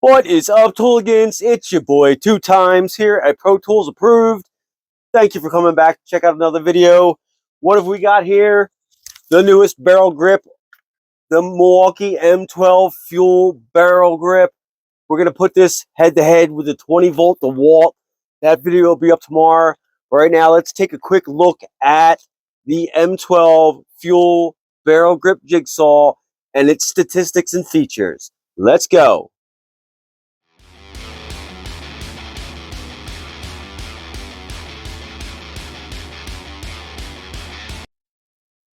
What is up, Tooligans? It's your boy 2 times here at Pro Tools Approved. Thank you for coming back to check out another video. What have we got here? The newest barrel grip, the Milwaukee M12 fuel barrel grip. We're going to put this head to head with the 20-volt DEWALT. That video will be up tomorrow. Right now, let's take a quick look at the M12 fuel barrel grip jigsaw and its statistics and features. Let's go.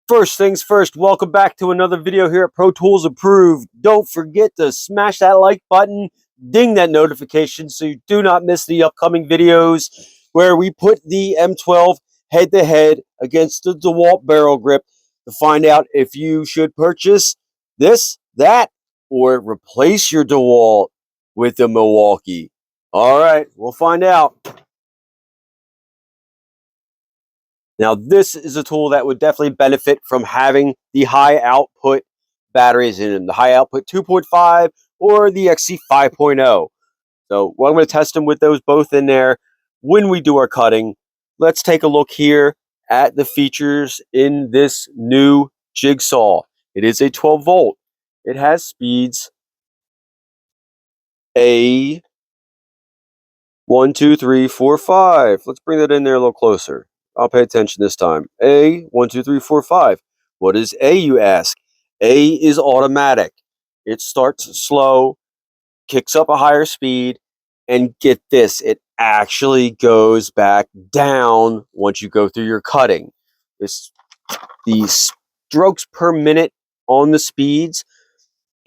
First things first, welcome back to another video here at Pro Tools Approved. Don't forget to smash that like button, ding that notification so you do not miss the upcoming videos where we put the M12 head-to-head against the DEWALT barrel grip to find out if you should purchase this, that, or replace your DEWALT with the Milwaukee. All right, we'll find out. Now, this is a tool that would definitely benefit from having the high output batteries in them, the high output 2.5 or the XC 5.0. So I'm going to test them with those both in there when we do our cutting. Let's take a look here at the features in this new jigsaw. It is a 12 volt. It has speeds A 1, 2, 3, 4, 5. Let's bring that in there a little closer. I'll pay attention this time. A, 1, 2, 3, 4, 5. What is A, you ask? A is automatic. It starts slow, kicks up a higher speed, and get this, it actually goes back down once you go through your cutting. The strokes per minute on the speeds,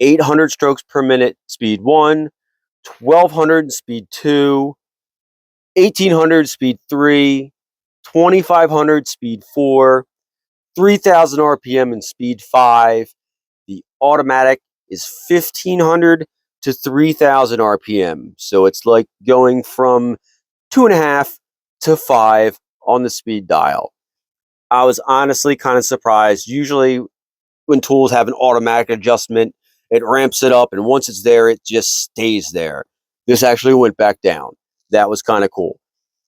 800 strokes per minute, speed 1, 1200 speed 2, 1800 speed 3, 2500 speed 4, 3000 RPM and speed 5. The automatic is 1500 to 3000 RPM. So it's like going from 2.5 to 5 on the speed dial. I was honestly kind of surprised. Usually when tools have an automatic adjustment, it ramps it up, and once it's there, it just stays there. This actually went back down. That was kind of cool.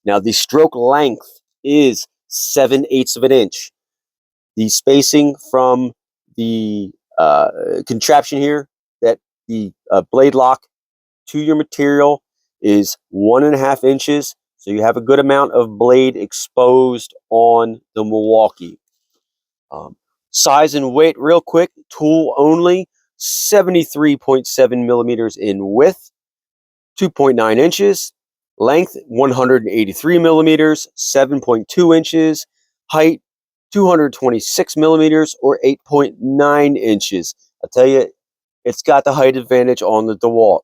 Now, the stroke length is 7/8 of an inch. The spacing from the contraption here, that the blade lock to your material, is 1.5 inches. So you have a good amount of blade exposed on the Milwaukee. Size and weight, real quick, tool only, 73.7 millimeters in width, 2.9 inches. Length, 183 millimeters, 7.2 inches. Height, 226 millimeters, or 8.9 inches. I tell you, it's got the height advantage on the DEWALT.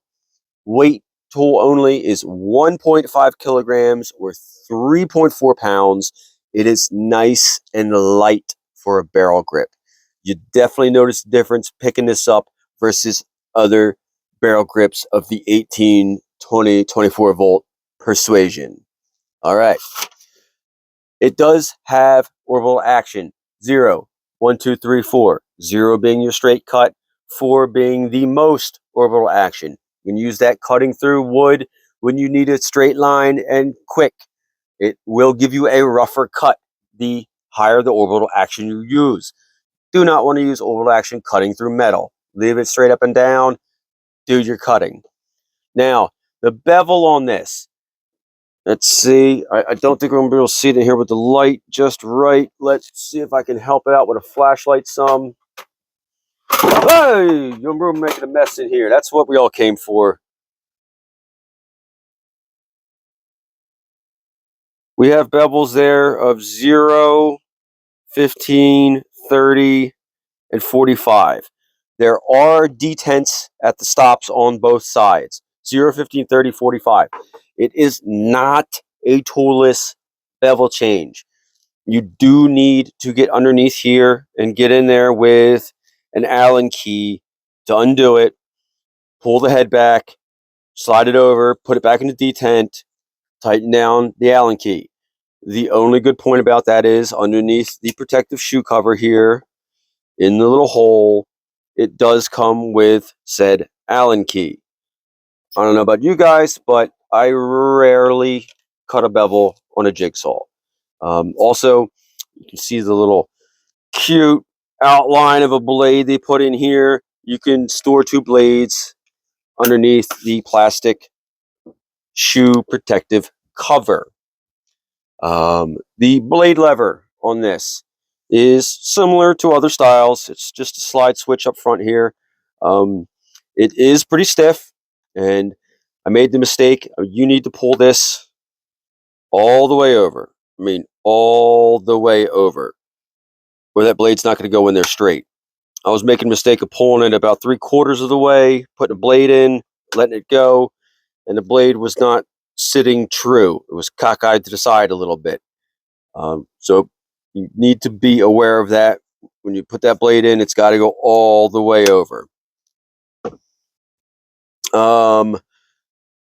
Weight, tool only, is 1.5 kilograms, or 3.4 pounds. It is nice and light for a barrel grip. You definitely notice the difference picking this up versus other barrel grips of the 18, 20, 24 volt persuasion. All right. It does have orbital action. 0, 1, 2, 3, 4. 0 being your straight cut, 4 being the most orbital action. You can use that cutting through wood when you need a straight line and quick. It will give you a rougher cut the higher the orbital action you use. Do not want to use orbital action cutting through metal. Leave it straight up and down. Do your cutting. Now, the bevel on this. Let's see. I don't think we're going to be able to see it in here with the light just right. Let's see if I can help it out with a flashlight some. Hey! You're making a mess in here. That's what we all came for. We have bevels there of 0, 15, 30, and 45. There are detents at the stops on both sides. 0, 15, 30, 45. It is not a toolless bevel change. You do need to get underneath here and get in there with an Allen key to undo it, pull the head back, slide it over, put it back into detent, tighten down the Allen key. The only good point about that is underneath the protective shoe cover here, in the little hole, it does come with said Allen key. I don't know about you guys, but I rarely cut a bevel on a jigsaw. Also, you can see the little cute outline of a blade they put in here. You can store 2 blades underneath the plastic shoe protective cover. The blade lever on this is similar to other styles. It's just a slide switch up front here. It is pretty stiff, and I made the mistake. You need to pull this all the way over. I mean, all the way over, where that blade's not going to go in there straight. I was making a mistake of pulling it about 3/4 of the way, putting a blade in, letting it go, and the blade was not sitting true. It was cockeyed to the side a little bit. So you need to be aware of that. When you put that blade in, it's got to go all the way over.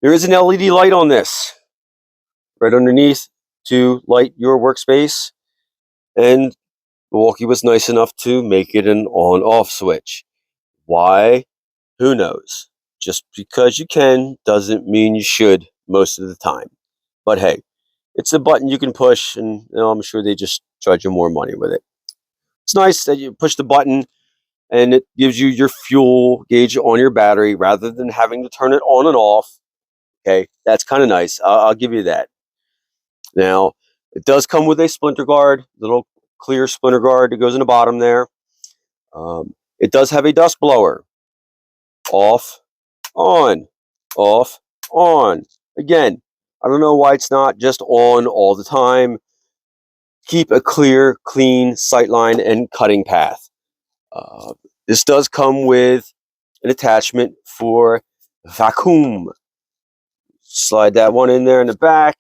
There is an LED light on this, right underneath, to light your workspace. And Milwaukee was nice enough to make it an on-off switch. Why? Who knows? Just because you can doesn't mean you should most of the time. But hey, it's a button you can push, and I'm sure they just charge you more money with it. It's nice that you push the button and it gives you your fuel gauge on your battery rather than having to turn it on and off. Okay, that's kind of nice. I'll give you that. Now, it does come with a splinter guard, little clear splinter guard that goes in the bottom there. It does have a dust blower. Off, on, off, on. Again, I don't know why it's not just on all the time. Keep a clear, clean sightline and cutting path. This does come with an attachment for vacuum. Slide that one in there in the back.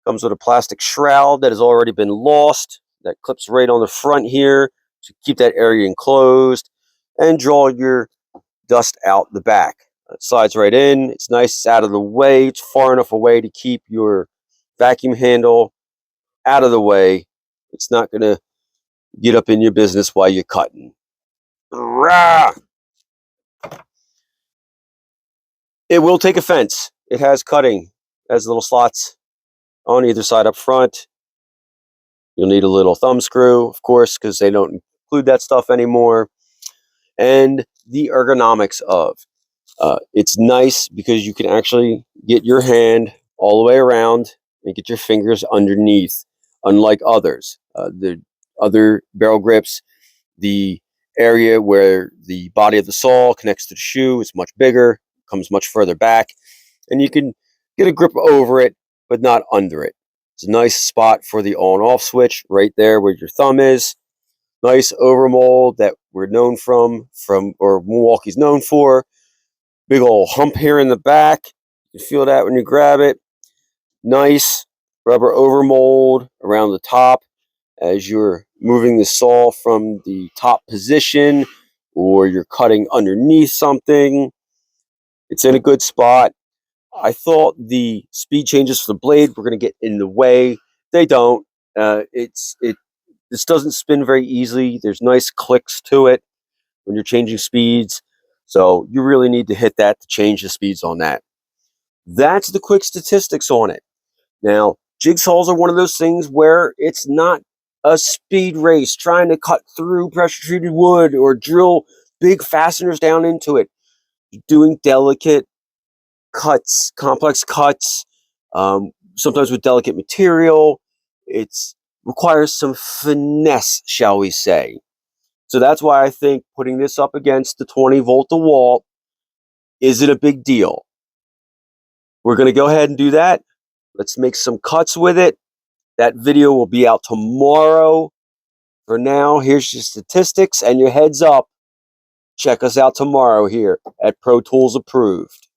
Comes with a plastic shroud that has already been lost. That clips right on the front here to keep that area enclosed and draw your dust out the back. It slides right in. It's nice. It's out of the way. It's far enough away to keep your vacuum handle out of the way. It's not going to get up in your business while you're cutting. Rah! It will take a fence. It has cutting. It has little slots on either side up front. You'll need a little thumb screw, of course, because they don't include that stuff anymore. And the ergonomics of it's nice because you can actually get your hand all the way around and get your fingers underneath, unlike others. The other barrel grips, the area where the body of the saw connects to the shoe is much bigger, comes much further back, and you can get a grip over it, but not under it. It's a nice spot for the on-off switch right there where your thumb is. Nice overmold that we're known from or Milwaukee's known for. Big old hump here in the back. You can feel that when you grab it. Nice rubber overmold around the top as you're moving the saw from the top position or you're cutting underneath something. It's in a good spot. I thought the speed changes for the blade were going to get in the way. They don't. This doesn't spin very easily. There's nice clicks to it when you're changing speeds. So you really need to hit that to change the speeds on that. That's the quick statistics on it. Now, jigsaws are one of those things where it's not a speed race trying to cut through pressure treated wood or drill big fasteners down into it. You're doing delicate cuts, complex cuts, sometimes with delicate material. It requires some finesse, shall we say. So that's why I think putting this up against the 20-volt DEWALT isn't a big deal. We're going to go ahead and do that. Let's make some cuts with it. That video will be out tomorrow. For now, here's your statistics and your heads up. Check us out tomorrow here at Pro Tools Approved.